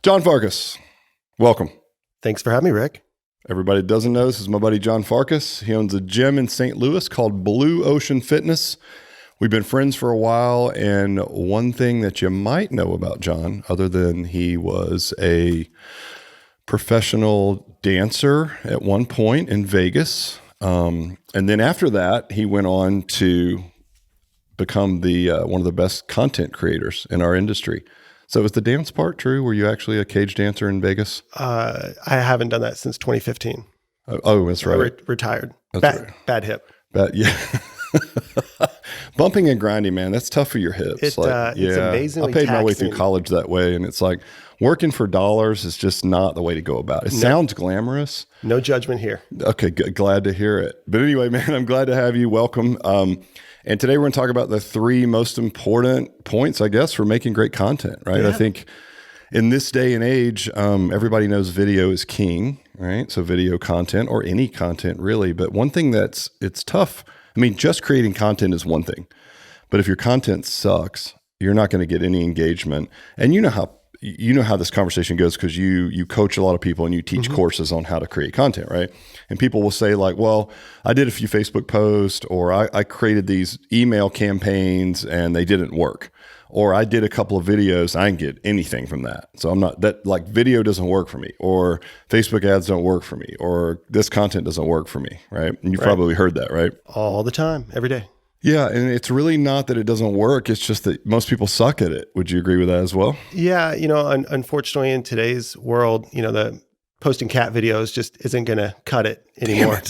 John Farkas, welcome. Thanks for having me, Rick. Everybody that doesn't know, this is my buddy John Farkas. He owns a gym in St. Louis called Blue Ocean Fitness. We've been friends for a while, and one thing that you might know about John, other than he was a professional dancer at one point in Vegas, and then after that, he went on to become the one of the best content creators in our industry. So is the dance part true? Were you actually a cage dancer in Vegas? I haven't done that since 2015. Oh, that's right. Retired. That's right. Bad hip. Yeah. Bumping and grinding, man, that's tough for your hips. It's amazingly I paid my way taxing. through college that way, and it's like working for dollars is just not the way to go about it. It sounds glamorous. No judgment here. Okay, glad to hear it. But anyway, man, I'm glad to have you. Welcome. And today we're going to talk about the three most important points, I guess, for making great content, right? Yeah. I think in this day and age, everybody knows video is king, right? So video content or any content really. But one thing it's tough. I mean, just creating content is one thing, but if your content sucks, you're not going to get any engagement. And you know how this conversation goes because you coach a lot of people and you teach courses on how to create content, right? And people will say like, well, I did a few Facebook posts, or I created these email campaigns and they didn't work. Or I did a couple of videos, I didn't get anything from that. So I'm not that, like, video doesn't work for me, or Facebook ads don't work for me, or this content doesn't work for me, right? And you've probably heard that, right? All the time, every day. Yeah, and it's really not that it doesn't work. It's just that most people suck at it. Would you agree with that as well? Yeah, unfortunately in today's world, the posting cat videos just isn't going to cut it anymore.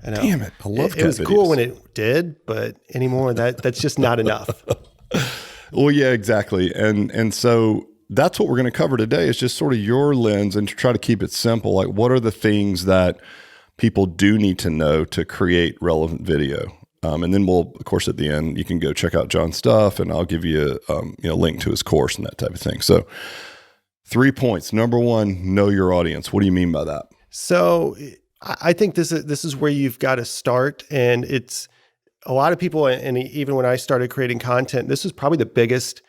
Damn it. I love cat videos. It was cool when it did, but anymore that's just not enough. Well, yeah, exactly. And so that's what we're going to cover today is just sort of your lens and to try to keep it simple. Like, what are the things that people do need to know to create relevant video? And then we'll, of course, at the end, you can go check out John's stuff and I'll give you a link to his course and that type of thing. So 3 points. Number one, know your audience. What do you mean by that? So I think this is where you've got to start. And it's a lot of people, and even when I started creating content, this was probably the biggest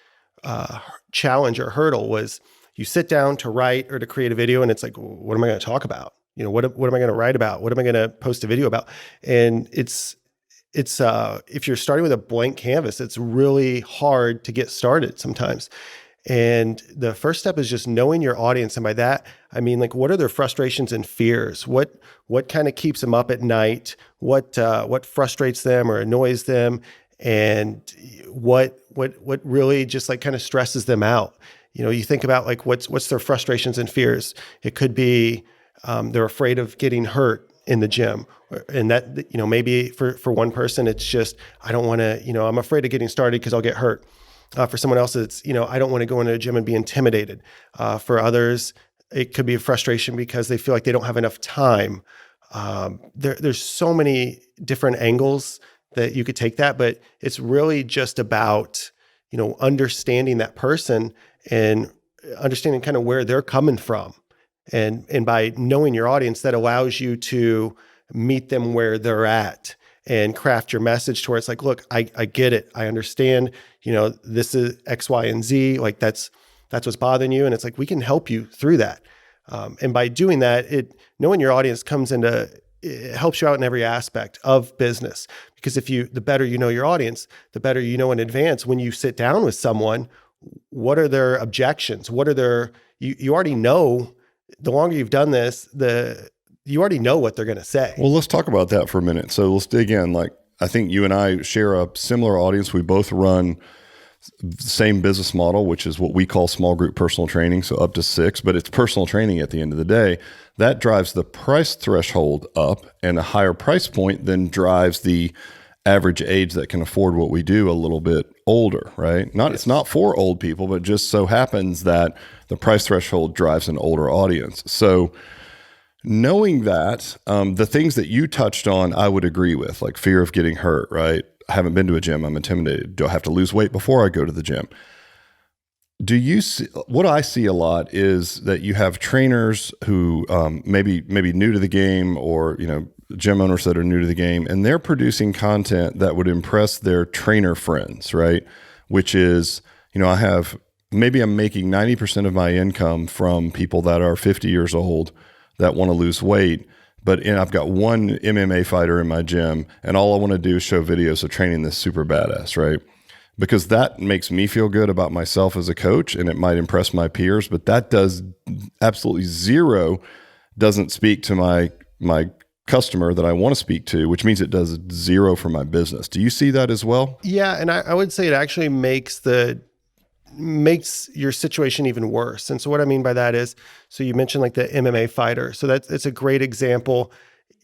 challenge or hurdle was you sit down to write or to create a video and it's like, what am I going to talk about? What am I going to write about? What am I going to post a video about? And it's if you're starting with a blank canvas, it's really hard to get started sometimes. And the first step is just knowing your audience. And by that, I mean, like, what are their frustrations and fears? What kind of keeps them up at night? What frustrates them or annoys them? And what really just like kind of stresses them out? You think about like, what's their frustrations and fears? It could be, they're afraid of getting hurt in the gym. And that, maybe for one person, it's just, I don't want to, I'm afraid of getting started because I'll get hurt. For someone else, it's, I don't want to go into a gym and be intimidated. For others, it could be a frustration because they feel like they don't have enough time. There's so many different angles that you could take that, but it's really just about, understanding that person and understanding kind of where they're coming from. And by knowing your audience, that allows you to meet them where they're at and craft your message to where it's like, look, I get it. I understand, this is X, Y, and Z. Like that's what's bothering you. And it's like, we can help you through that. And by doing that, knowing your audience it helps you out in every aspect of business. Because the better you know your audience, the better you know in advance when you sit down with someone, what are their objections? You already know. The longer you've done this, you already know what they're going to say. Well, let's talk about that for a minute. So let's dig in. Like, I think you and I share a similar audience. We both run the same business model, which is what we call small group personal training. So up to 6, but it's personal training at the end of the day. That drives the price threshold up, and a higher price point then drives the average age that can afford what we do a little bit older, right? It's not for old people, but just so happens that the price threshold drives an older audience. So knowing that, the things that you touched on, I would agree with, like fear of getting hurt, right? I haven't been to a gym. I'm intimidated. Do I have to lose weight before I go to the gym? Do you see, what I see a lot is that you have trainers who maybe new to the game, or gym owners that are new to the game, and they're producing content that would impress their trainer friends, right? Which is, I have maybe I'm making 90% of my income from people that are 50 years old that want to lose weight. But I've got one MMA fighter in my gym, and all I want to do is show videos of training this super badass, right? Because that makes me feel good about myself as a coach, and it might impress my peers, but that does absolutely zero, doesn't speak to my customer that I want to speak to, which means it does zero for my business. Do you see that as well? Yeah. And I would say it actually makes your situation even worse. And so what I mean by that is, so you mentioned like the MMA fighter. So it's a great example.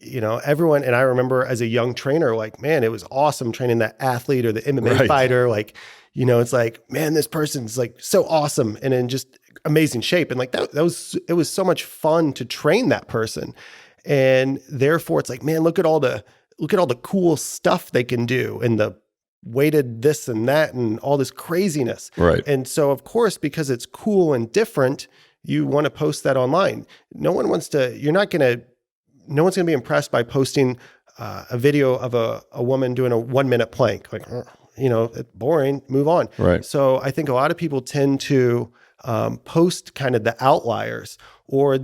Everyone, and I remember as a young trainer, like, man, it was awesome training that athlete or the MMA fighter. Like, it's like, man, this person's like so awesome and in just amazing shape. And like it was so much fun to train that person. And therefore it's like, man, look at all the cool stuff they can do and the weighted this and that and all this craziness. Right. And so of course, because it's cool and different, you want to post that online. No one's going to be impressed by posting a video of a woman doing a 1 minute plank. Like, it's boring, move on. Right. So I think a lot of people tend to post kind of the outliers, or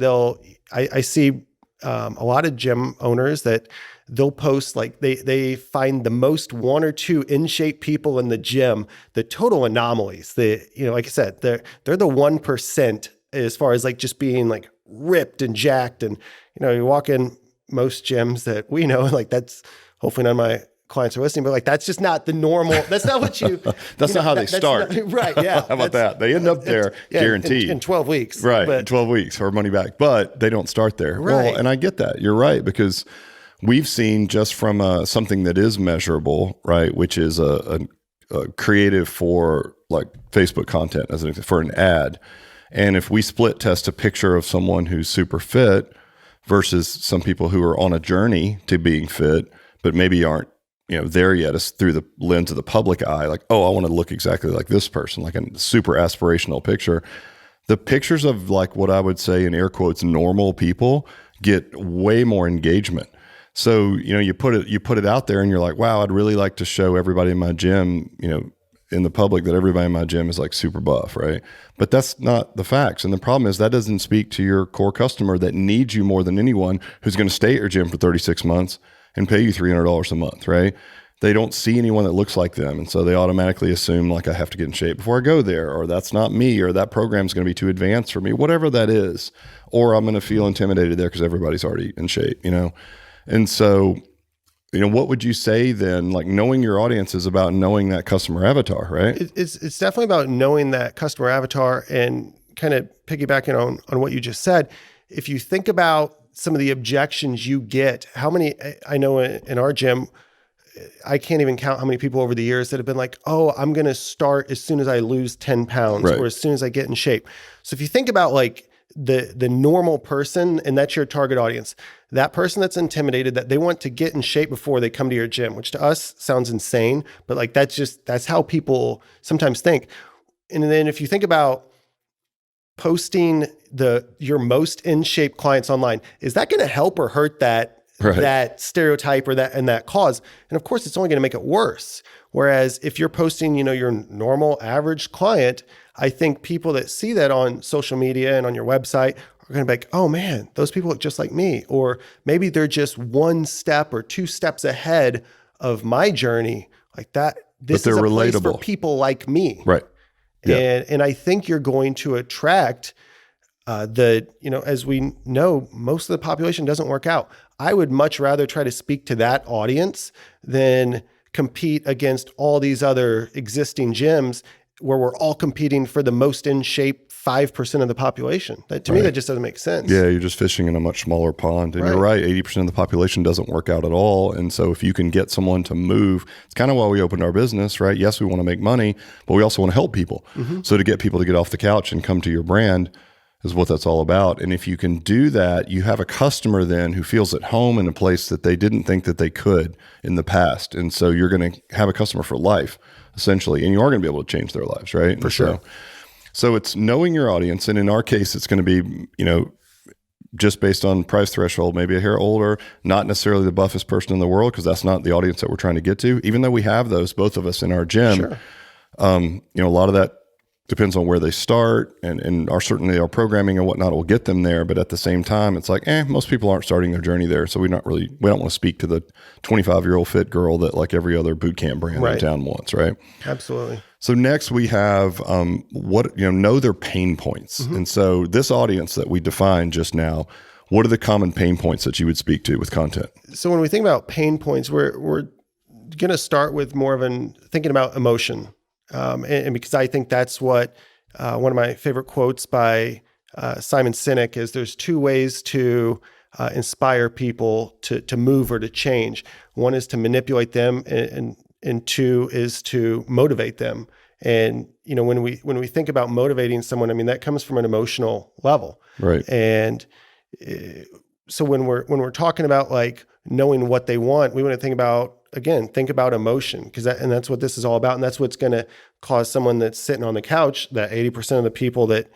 I see a lot of gym owners that they'll post like they find the most one or two in shape people in the gym, the total anomalies. Like I said, they're the 1% as far as like just being like ripped and jacked. And you walk in most gyms that we know, like that's hopefully none of my clients are listening, but like that's just not the normal. That's not what you. That's not how they start. Right? Yeah. How about that? They end up there guaranteed in 12 weeks. Right. In 12 weeks or money back, but they don't start there. Right. Well, and I get that. You're right, because we've seen just from something that is measurable, right, which is a creative for like Facebook content for an ad. And if we split test a picture of someone who's super fit versus some people who are on a journey to being fit, but maybe aren't, there yet, is through the lens of the public eye, like, oh, I want to look exactly like this person, like a super aspirational picture. The pictures of like what I would say in air quotes, normal people get way more engagement. So, you put it out there and you're like, wow, I'd really like to show everybody in my gym, in the public that everybody in my gym is like super buff, right? But that's not the facts. And the problem is that doesn't speak to your core customer that needs you more than anyone, who's going to stay at your gym for 36 months and pay you $300 a month, right? They don't see anyone that looks like them. And so they automatically assume like I have to get in shape before I go there, or that's not me, or that program's going to be too advanced for me, whatever that is. Or I'm going to feel intimidated there because everybody's already in shape, And so, what would you say then? Like knowing your audience is about knowing that customer avatar, right? It's definitely about knowing that customer avatar, and kind of piggybacking on what you just said. If you think about some of the objections you get, how many, I know in our gym, I can't even count how many people over the years that have been like, oh, I'm going to start as soon as I lose 10 pounds right. or as soon as I get in shape. So if you think about like the normal person, and that's your target audience, that person that's intimidated, that they want to get in shape before they come to your gym, which to us sounds insane, but like that's how people sometimes think. And then if you think about posting your most in shape clients online, is that going to help or hurt that stereotype or that cause? And of course, it's only going to make it worse. Whereas if you're posting, your normal average client, I think people that see that on social media and on your website are going to be like, oh man, those people look just like me. Or maybe they're just one step or two steps ahead of my journey, like that. This is a place for people like me. Right. Yeah. And I think you're going to attract as we know, most of the population doesn't work out. I would much rather try to speak to that audience than compete against all these other existing gyms where we're all competing for the most in shape 5% of the population. That to me, that just doesn't make sense. Yeah, you're just fishing in a much smaller pond. And you're right, 80% of the population doesn't work out at all. And so if you can get someone to move, it's kind of why we opened our business, right? Yes, we want to make money, but we also want to help people. Mm-hmm. So to get people to get off the couch and come to your brand is what that's all about. And if you can do that, you have a customer then who feels at home in a place that they didn't think that they could in the past. And so you're going to have a customer for life, essentially, and you are going to be able to change their lives, right? For sure. So it's knowing your audience. And in our case, it's going to be, just based on price threshold, maybe a hair older, not necessarily the buffest person in the world, because that's not the audience that we're trying to get to, even though we have those, both of us in our gym. Sure. A lot of that depends on where they start and certainly our programming and whatnot will get them there. But at the same time, it's like, most people aren't starting their journey there. So we don't want to speak to the 25-year-old fit girl that like every other boot camp brand in town wants, right? Absolutely. So next we have know their pain points. And so this audience that we defined just now, what are the common pain points that you would speak to with content? So when we think about pain points, we're going to start with more of thinking about emotion. And because I think that's what one of my favorite quotes by Simon Sinek is, there's two ways to inspire people to move or to change. One is to manipulate them, and two is to motivate them. And when we think about motivating someone, I mean, that comes from an emotional level, right? And so when we're talking about like knowing what they want, we want to think about emotion, because that's what this is all about. And that's what's going to cause someone that's sitting on the couch, that 80% of the people that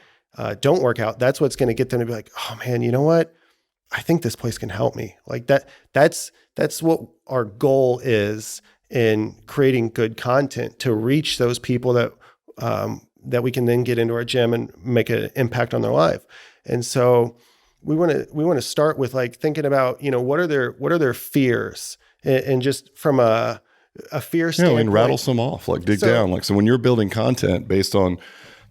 don't work out, that's what's going to get them to be like, oh man, you know what? I think this place can help me. Like that's what our goal is in creating good content, to reach those people that we can then get into our gym and make an impact on their life. And so we want to start with like thinking about, what are their fears, and just from a fear standpoint, and rattle some off, like dig down. Like, so when you're building content based on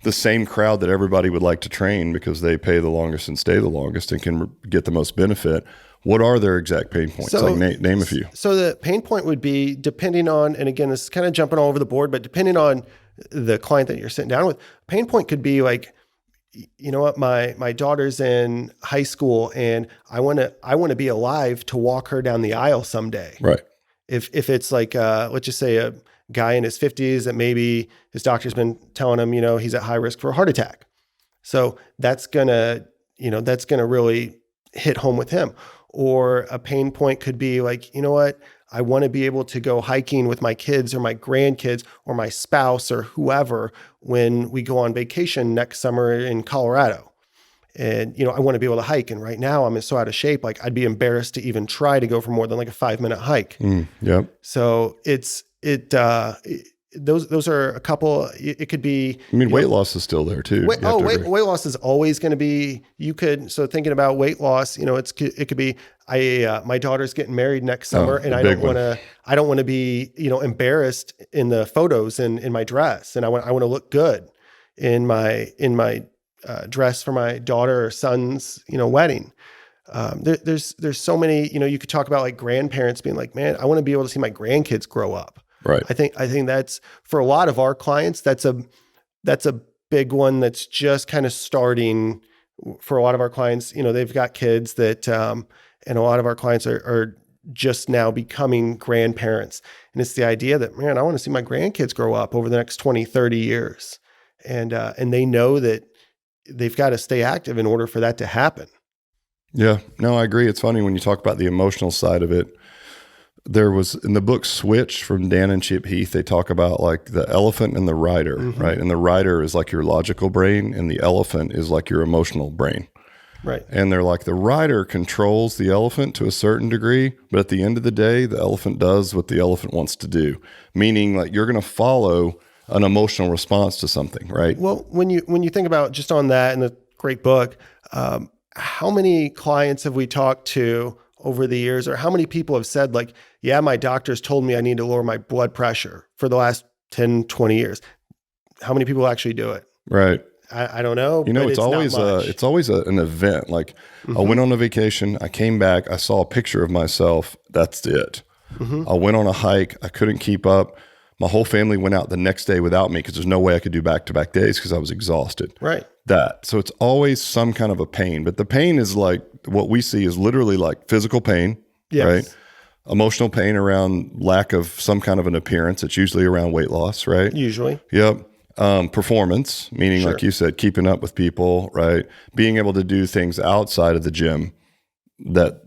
the same crowd that everybody would like to train because they pay the longest and stay the longest and can get the most benefit, what are their exact pain points? So, like name a few. So the pain point would be, depending on, and again, this is kind of jumping all over the board, but depending on the client that you're sitting down with, pain point could be like, you know what, my daughter's in high school and I want to be alive to walk her down the aisle someday. Right. If it's like, let's just say a guy in his 50s that maybe his doctor's been telling him, he's at high risk for a heart attack. So that's gonna really hit home with him. Or a pain point could be like, you know what, I want to be able to go hiking with my kids or my grandkids or my spouse or whoever when we go on vacation next summer in Colorado. And, I want to be able to hike. And right now I'm so out of shape, like I'd be embarrassed to even try to go for more than like a 5-minute hike. Yep. So those are a couple. It could be. I mean, weight loss is still there too. Weight loss is always going to be. So thinking about weight loss, it could be. My daughter's getting married next summer, and I don't want to be embarrassed in the photos and in my dress, and I want to look good in my dress for my daughter or son's wedding. There's so many. You could talk about like grandparents being like, man, I want to be able to see my grandkids grow up. Right. I think that's, for a lot of our clients, that's a big one that's just kind of starting. For a lot of our clients, they've got kids that, and a lot of our clients are just now becoming grandparents. And it's the idea that, man, I want to see my grandkids grow up over the next 20, 30 years. And they know that they've got to stay active in order for that to happen. Yeah, no, I agree. It's funny when you talk about the emotional side of it. There was, in the book Switch from Dan and Chip Heath, they talk about like the elephant and the rider, right? And the rider is like your logical brain and the elephant is like your emotional brain. Right. And they're like, the rider controls the elephant to a certain degree, but at the end of the day, the elephant does what the elephant wants to do. Meaning like you're going to follow an emotional response to something, right? Well, when you think about just on that in the great book, how many clients have we talked to over the years, or how many people have said like, yeah, my doctor's told me I need to lower my blood pressure for the last 10, 20 years. How many people actually do it? Right. I don't know. It's always an event. Like I went on a vacation, I came back, I saw a picture of myself. That's it. I went on a hike. I couldn't keep up. My whole family went out the next day without me because there's no way I could do back-to-back days because I was exhausted. Right. So it's always some kind of a pain, but the pain is like what we see is literally like physical pain, right? Emotional pain around lack of some kind of an appearance. It's usually around weight loss, right? Usually. Yep. Performance, meaning like you said, keeping up with people, right? Being able to do things outside of the gym that,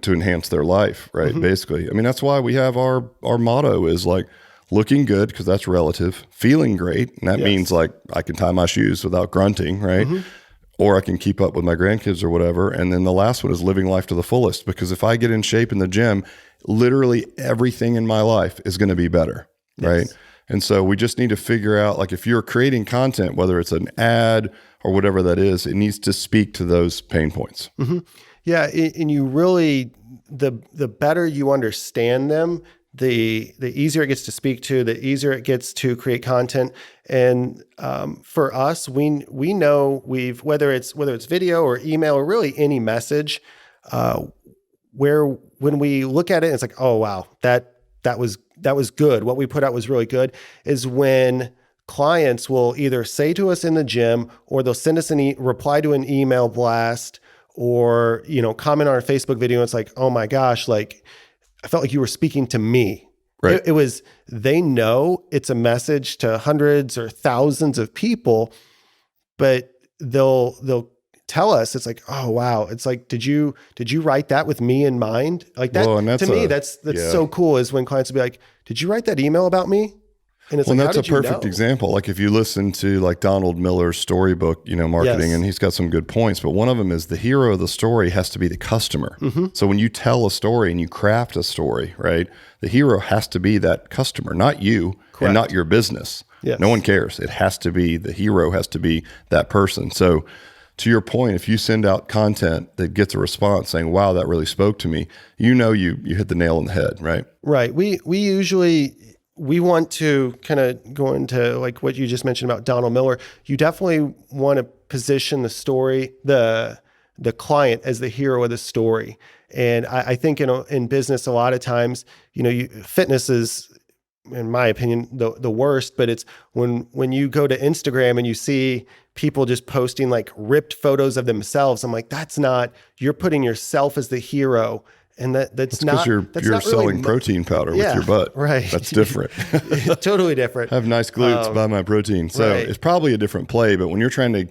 to enhance their life, right? Basically. I mean, that's why we have our motto is like looking good, because that's relative, feeling great. And that means like I can tie my shoes without grunting, right? Or I can keep up with my grandkids or whatever. And then the last one is living life to the fullest, because if I get in shape in the gym, literally everything in my life is going to be better, right? And so we just need to figure out, like, if you're creating content, whether it's an ad or whatever that is, it needs to speak to those pain points. Mm-hmm. Yeah. And you really, the better you understand them, the easier it gets to speak to, the easier it gets to create content. And for us, we know whether it's video or email or really any message, where when we look at it, it's like, oh wow, that was good. What we put out was really good. Is when clients will either say to us in the gym, or they'll send us reply to an email blast, or comment on our Facebook video. And it's like, oh my gosh, like I felt like you were speaking to me. Right. It was, they know it's a message to hundreds or thousands of people, but they'll tell us, it's like, oh wow, it's like, did you write that with me in mind? Like that, to me, that's so cool, is when clients will be like, did you write that email about me? And it's that's a perfect example. Like if you listen to like Donald Miller's storybook, marketing, and he's got some good points, but one of them is the hero of the story has to be the customer. Mm-hmm. So when you tell a story and you craft a story, right, the hero has to be that customer, not you. Correct. And not your business. Yes. No one cares. It has to be, the hero has to be that person. So to your point, if you send out content that gets a response saying, wow, that really spoke to me, you hit the nail on the head, right? Right. We usually, we want to kind of go into like what you just mentioned about Donald Miller. You definitely want to position the story, the client as the hero of the story. And I think in business, a lot of times, fitness is, in my opinion, the worst, but it's when you go to Instagram and you see people just posting like ripped photos of themselves. I'm like, that's not, you're putting yourself as the hero. And that's not, because you're selling really protein powder with your butt. Right. That's different. Totally different. Have nice glutes, buy my protein. So It's probably a different play, but when you're trying to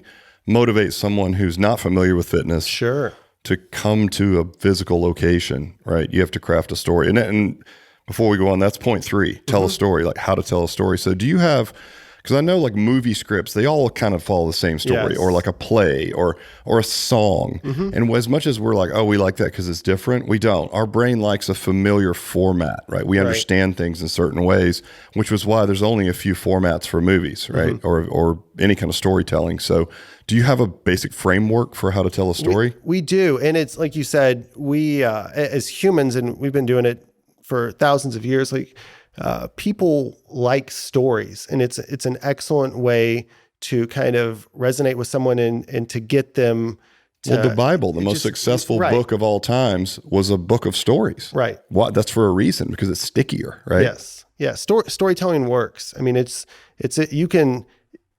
motivate someone who's not familiar with fitness, sure, to come to a physical location, right? You have to craft a story. And before we go on, that's point 3, tell a story, like how to tell a story. So do you have, because I know like movie scripts, they all kind of follow the same story, or like a play or a song. Mm-hmm. And as much as we're like, oh, we like that because it's different, we don't. Our brain likes a familiar format, right? We understand things in certain ways, which was why there's only a few formats for movies, right? Mm-hmm. Or any kind of storytelling. So do you have a basic framework for how to tell a story? We do. And it's like you said, we, as humans, and we've been doing it for thousands of years, like, people like stories, and it's an excellent way to kind of resonate with someone and to get them to, well, the Bible, the most successful book of all times, was a book of stories. Right. That's for a reason, because it's stickier, right? Yes. Yeah. Storytelling works. I mean, you can,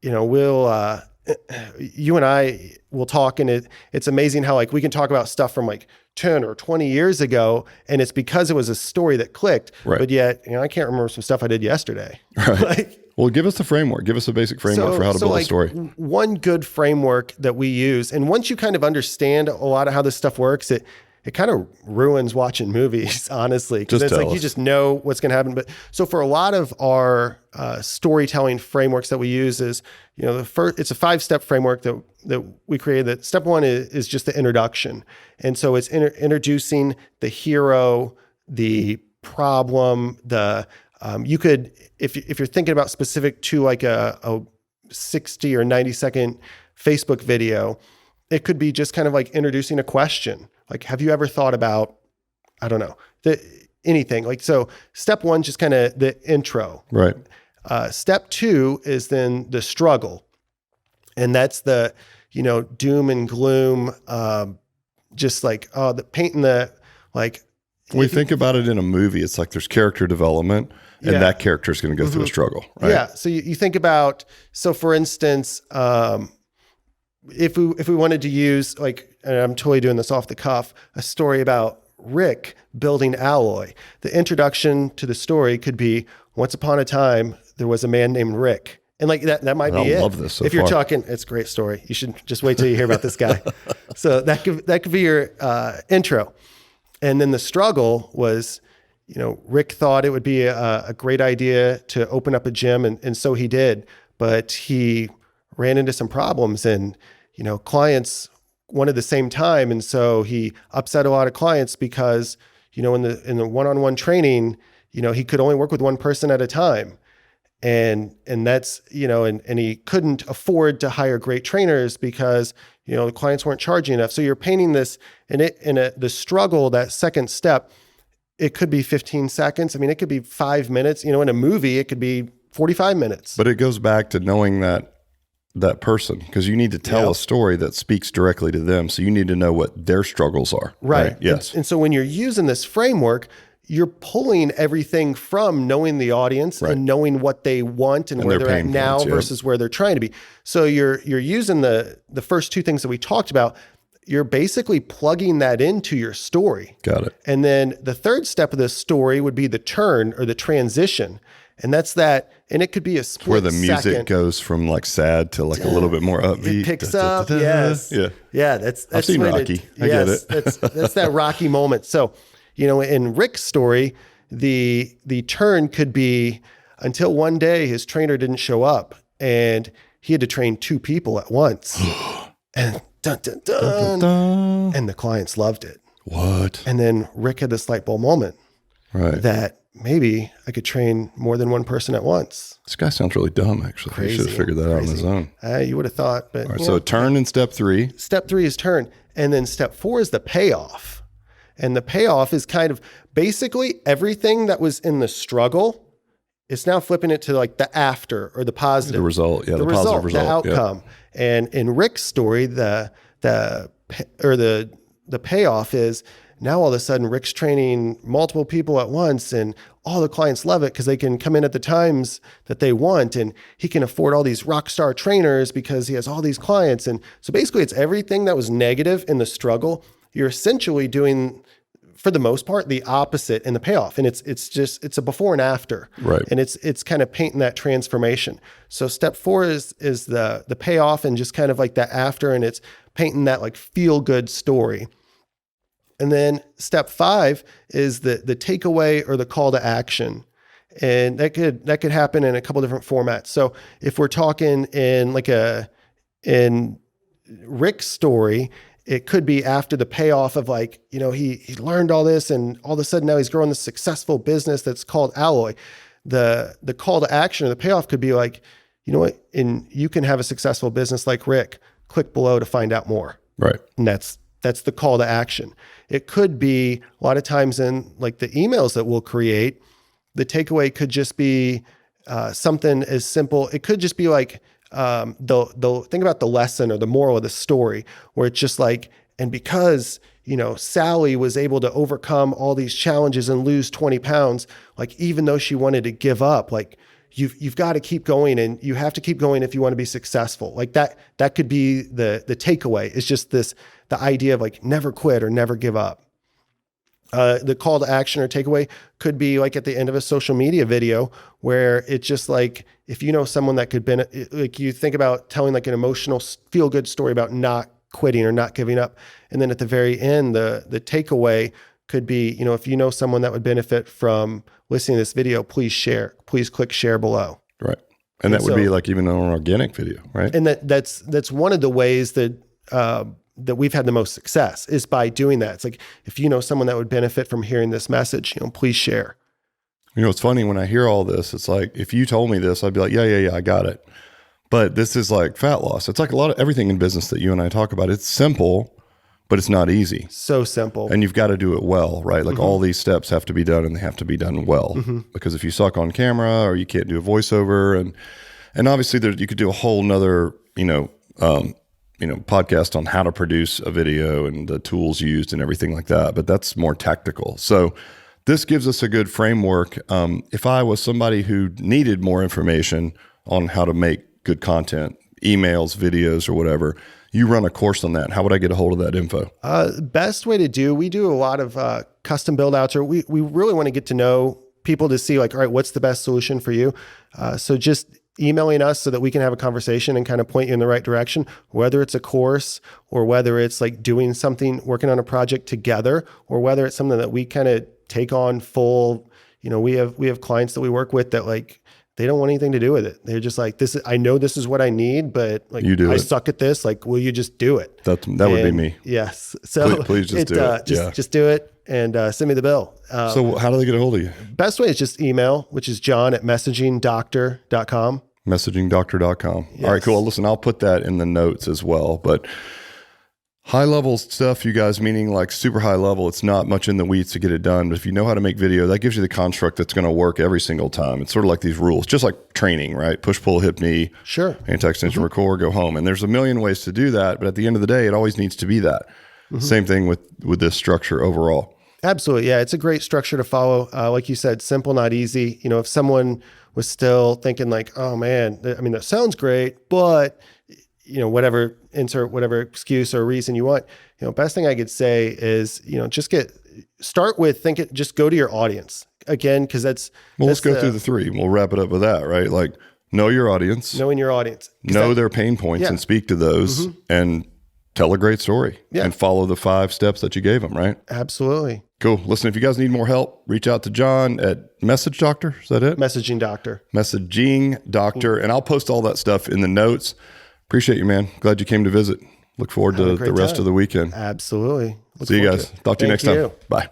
we'll, you and I will talk, and it's amazing how like we can talk about stuff from like 10 or 20 years ago, and it's because it was a story that clicked. Right. But yet, I can't remember some stuff I did yesterday. Right. Well, give us the framework. Give us a basic framework for how to build a story. One good framework that we use, and once you kind of understand a lot of how this stuff works, it kind of ruins watching movies, honestly. Because it's like you just know what's going to happen. But so for a lot of our storytelling frameworks that we use is, it's a 5-step framework that we created. That step 1 is just the introduction. And so it's introducing the hero, the problem, you could, if you're thinking about specific to like a 60 or 90 second Facebook video, it could be just kind of like introducing a question. Like, have you ever thought about, I don't know, anything? Like, so step 1, just kind of the intro. Right. Step 2 is then the struggle. And that's the, doom and gloom, just like, painting the, like. We think about it in a movie, it's like there's character development, and that character is going to go through a struggle, right? Yeah. So you think about, so for instance, if we wanted to use, like, and I'm totally doing this off the cuff, a story about Rick building alloy. The introduction to the story could be, once upon a time, there was a man named Rick. And like that might be it. I love this so if you're far. Talking, it's a great story. You should just wait till you hear about this guy. So that could be your intro. And then the struggle was, Rick thought it would be a great idea to open up a gym, and so he did. But he ran into some problems, and clients wanted the same time, and so he upset a lot of clients because in the one-on-one training, he could only work with one person at a time. And that's, and he couldn't afford to hire great trainers because, the clients weren't charging enough. So you're painting this the struggle, that second step, it could be 15 seconds. I mean, it could be 5 minutes, in a movie, it could be 45 minutes. But it goes back to knowing that person, because you need to tell a story that speaks directly to them. So you need to know what their struggles are. Right. Yes. And so when you're using this framework, you're pulling everything from knowing the audience and knowing what they want and where they're at now versus where they're trying to be. So you're using the first two things that we talked about. You're basically plugging that into your story. Got it. And then the third step of this story would be the turn or the transition. And that's that. And it could be a split where the music second. Goes from like sad to like a little bit more upbeat. It picks up. Yes. Yeah. Yeah. That's I've seen Rocky. I get it. That's that Rocky moment. So, in Rick's story, the turn could be until one day his trainer didn't show up and he had to train 2 people at once. And dun, dun, dun, dun, dun. And the clients loved it. What? And then Rick had this light bulb moment. Right. That maybe I could train more than one person at once. This guy sounds really dumb, actually. Crazy. He should have figured that out on his own. You would have thought. But all right, so turn in step 3. Step 3 is turn. And then step 4 is the payoff. And the payoff is kind of basically everything that was in the struggle. It's now flipping it to like the after or the positive. The result. Yeah, the positive result. The outcome. Yeah. And in Rick's story, the payoff is now all of a sudden Rick's training multiple people at once and all the clients love it because they can come in at the times that they want and he can afford all these rock star trainers because he has all these clients. And so basically it's everything that was negative in the struggle. You're essentially doing, for the most part, the opposite in the payoff. And it's a before and after. Right. And it's kind of painting that transformation. So step 4 is the payoff and just kind of like that after, and it's painting that like feel good story. And then step 5 is the takeaway or the call to action. And that could happen in a couple different formats. So if we're talking in Rick's story, it could be after the payoff of like, he learned all this and all of a sudden now he's growing this successful business that's called Alloy. The call to action or the payoff could be like, you know what, and you can have a successful business like Rick. Click below to find out more. Right. And that's the call to action. It could be a lot of times in like the emails that we'll create, the takeaway could just be something as simple. It could just be like, the think about the lesson or the moral of the story where it's just like, and because, Sally was able to overcome all these challenges and lose 20 pounds, like, even though she wanted to give up, like you've got to keep going and you have to keep going if you want to be successful. Like that could be the takeaway. It's just the idea of like, never quit or never give up. The call to action or takeaway could be like at the end of a social media video where it's just like, if you know someone that could like you think about telling like an emotional feel good story about not quitting or not giving up. And then at the very end, the takeaway could be, if you know someone that would benefit from listening to this video, please click share below. Right. And that would be like even an organic video, right? And that's one of the ways that we've had the most success is by doing that. It's like, if you know someone that would benefit from hearing this message, please share. It's funny when I hear all this, it's like, if you told me this, I'd be like, yeah, I got it. But this is like fat loss. It's like a lot of everything in business that you and I talk about. It's simple, but it's not easy. So simple. And you've got to do it well, right? Like all these steps have to be done and they have to be done well. Because if you suck on camera or you can't do a voiceover and obviously you could do a whole nother, podcast on how to produce a video and the tools used and everything like that. But that's more tactical. So this gives us a good framework. If I was somebody who needed more information on how to make good content, emails, videos, or whatever, you run a course on that. How would I get a hold of that info? Best way to we do a lot of custom build outs, or we really want to get to know people to see like, all right, what's the best solution for you? So just emailing us so that we can have a conversation and kind of point you in the right direction, whether it's a course or whether it's like doing something, working on a project together, or whether it's something that we kind of take on full. We have clients that we work with that like they don't want anything to do with it. They're just like, I know this is what I need, but like, I suck at this. Like, will you just do it? That would be me. Yes. So please just do it. Just do it and send me the bill. So how do they get a hold of you? Best way is just email, which is john@messagingdoctor.com. Messagingdoctor.com. Yes. All right, cool. Listen, I'll put that in the notes as well, but high level stuff, you guys, meaning like super high level, it's not much in the weeds to get it done. But if you know how to make video, that gives you the construct that's going to work every single time. It's sort of like these rules, just like training, right? Push, pull, hip, knee, sure, anti-extension, record, go home. And there's a million ways to do that. But at the end of the day, it always needs to be that. Same thing with this structure overall. Absolutely. Yeah. It's a great structure to follow. Like you said, simple, not easy. You know, if someone was still thinking like, oh man, I mean, that sounds great, but you know, insert whatever excuse or reason you want, you know, best thing I could say is, you know, just start with just go to your audience again. Cause let's go through the three. We'll wrap it up with that, right? Like know your audience, knowing your audience, know their pain points and speak to those and tell a great story and follow the 5 steps that you gave them, right? Absolutely. Cool. Listen, if you guys need more help, reach out to John at Message Doctor. Is that it? Messaging Doctor. Messaging Doctor. And I'll post all that stuff in the notes. Appreciate you, man. Glad you came to visit. Look forward to the rest of the weekend. Absolutely. See you guys. Talk to you next time. Bye.